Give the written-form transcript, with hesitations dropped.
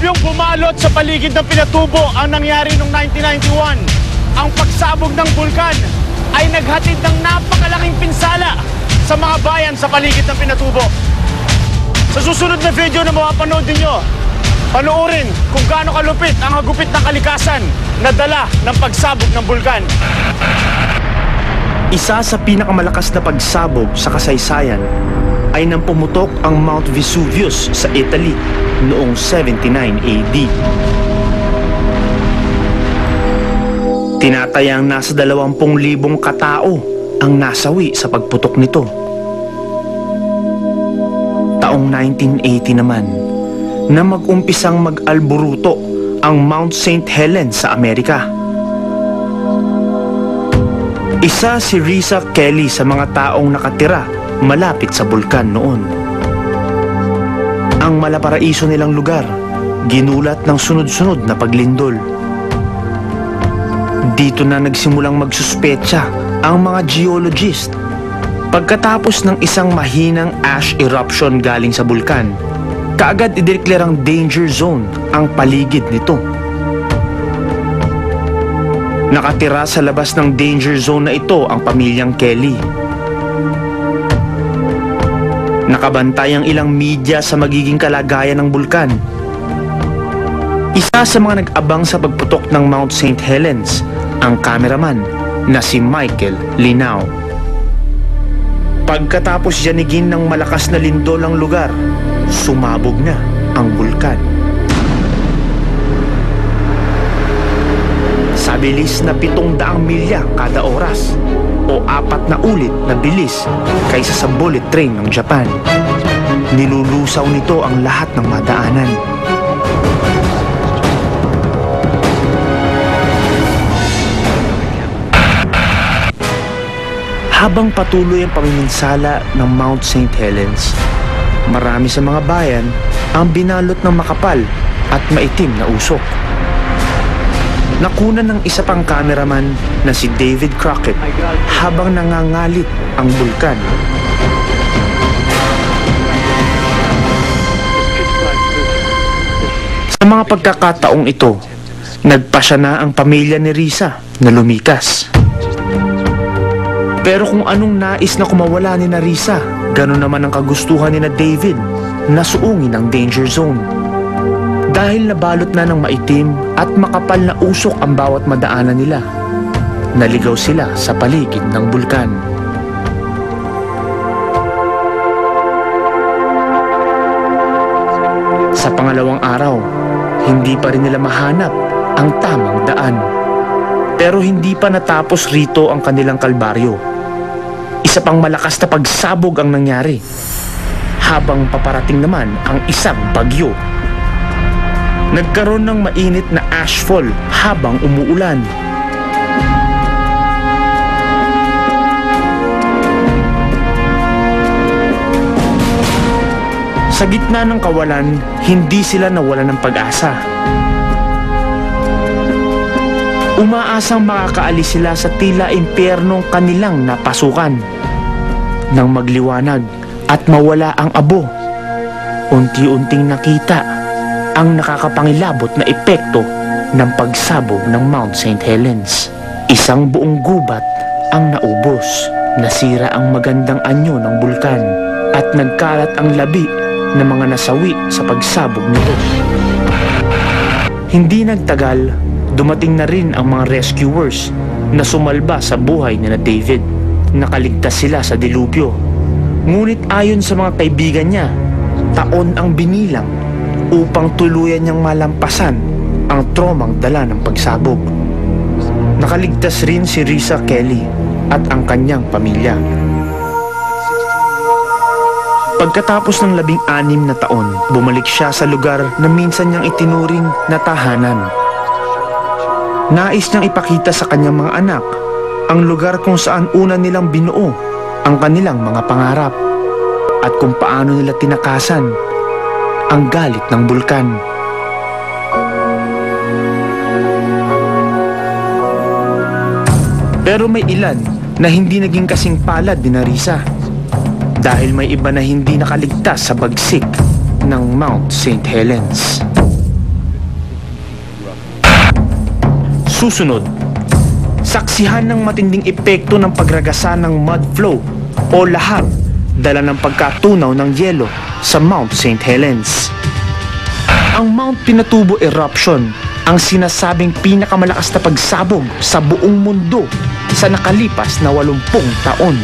Dilubyong bumalot sa paligid ng Pinatubo ang nangyari noong 1991. Ang pagsabog ng bulkan ay naghatid ng napakalaking pinsala sa mga bayan sa paligid ng Pinatubo. Sa susunod na video na mapapanood ninyo, panoorin kung gaano kalupit ang hagupit ng kalikasan na dala ng pagsabog ng bulkan. Isa sa pinakamalakas na pagsabog sa kasaysayan ay nang pumutok ang Mount Vesuvius sa Italy noong 79 AD. Tinatayang nasa 20,000 katao ang nasawi sa pagputok nito. Taong 1980 naman, na mag-umpisang mag-alburuto ang Mount St. Helens sa Amerika. Isa si Risa Kelly sa mga taong nakatira malapit sa bulkan noon. Ang malaparaiso nilang lugar, ginulat ng sunod-sunod na paglindol. Dito na nagsimulang magsuspecha ang mga geologist pagkatapos ng isang mahinang ash eruption galing sa bulkan. Kaagad ideklarang danger zone ang paligid nito. Nakatira sa labas ng danger zone na ito ang pamilyang Kelly. Nakabantay ang ilang media sa magiging kalagayan ng bulkan. Isa sa mga nag-abang sa pagputok ng Mount St. Helens, ang cameraman na si Michael Linao. Pagkatapos yanigin ng malakas na lindol ang lugar, sumabog na ang bulkan. Sa bilis na 700 milya kada oras o 4 na ulit na bilis kaysa sa bullet train ng Japan. Nilulusaw nito ang lahat ng madaanan. Habang patuloy ang pamiminsala ng Mount St. Helens, marami sa mga bayan ang binalot ng makapal at maitim na usok. Nakunan ng isa pang cameraman na si David Crockett habang nangangalit ang bulkan. Sa mga pagkakataong ito, nagpasya na ang pamilya ni Risa na lumikas. Pero kung anong nais na kumawala ni Risa, gano'n naman ang kagustuhan ni David na suungin ang danger zone. Dahil nabalot na ng maitim at makapal na usok ang bawat madaanan nila, naligaw sila sa paligid ng bulkan. Sa pangalawang araw, hindi pa rin nila mahanap ang tamang daan. Pero hindi pa natapos rito ang kanilang kalbaryo. Isa pang malakas na pagsabog ang nangyari, habang paparating naman ang isang bagyo. Nagkaroon ng mainit na ashfall habang umuulan. Sa gitna ng kawalan, hindi sila nawalan ng pag-asa. Umaasang makakaalis sila sa tila impyernong kanilang napasukan. Nang magliwanag at mawala ang abo, unti-unting nakita ang nakakapangilabot na epekto ng pagsabog ng Mount St. Helens. Isang buong gubat ang naubos, nasira ang magandang anyo ng bulkan at nagkalat ang labi ng mga nasawi sa pagsabog nito. Hindi nagtagal, dumating na rin ang mga rescuers na sumalba sa buhay ni David. Nakaligtas sila sa dilubyo. Ngunit ayon sa mga kaibigan niya, taon ang binilang upang tuluyan niyang malampasan ang tromang dala ng pagsabog. Nakaligtas rin si Risa Kelly at ang kanyang pamilya. Pagkatapos ng 16 na taon, bumalik siya sa lugar na minsan niyang itinuring na tahanan. Nais niyang ipakita sa kanyang mga anak ang lugar kung saan una nilang binuo ang kanilang mga pangarap at kung paano nila tinakasan ang galit ng bulkan. Pero may ilan na hindi naging kasing palad ni Risa dahil may iba na hindi nakaligtas sa bagsik ng Mount St. Helens. susunod, saksihan ng matinding epekto ng pagragasa ng mud flow o lahar dala ng pagkatunaw ng yelo sa Mount St. Helens. Ang Mount Pinatubo Eruption ang sinasabing pinakamalakas na pagsabog sa buong mundo sa nakalipas na 80 taon.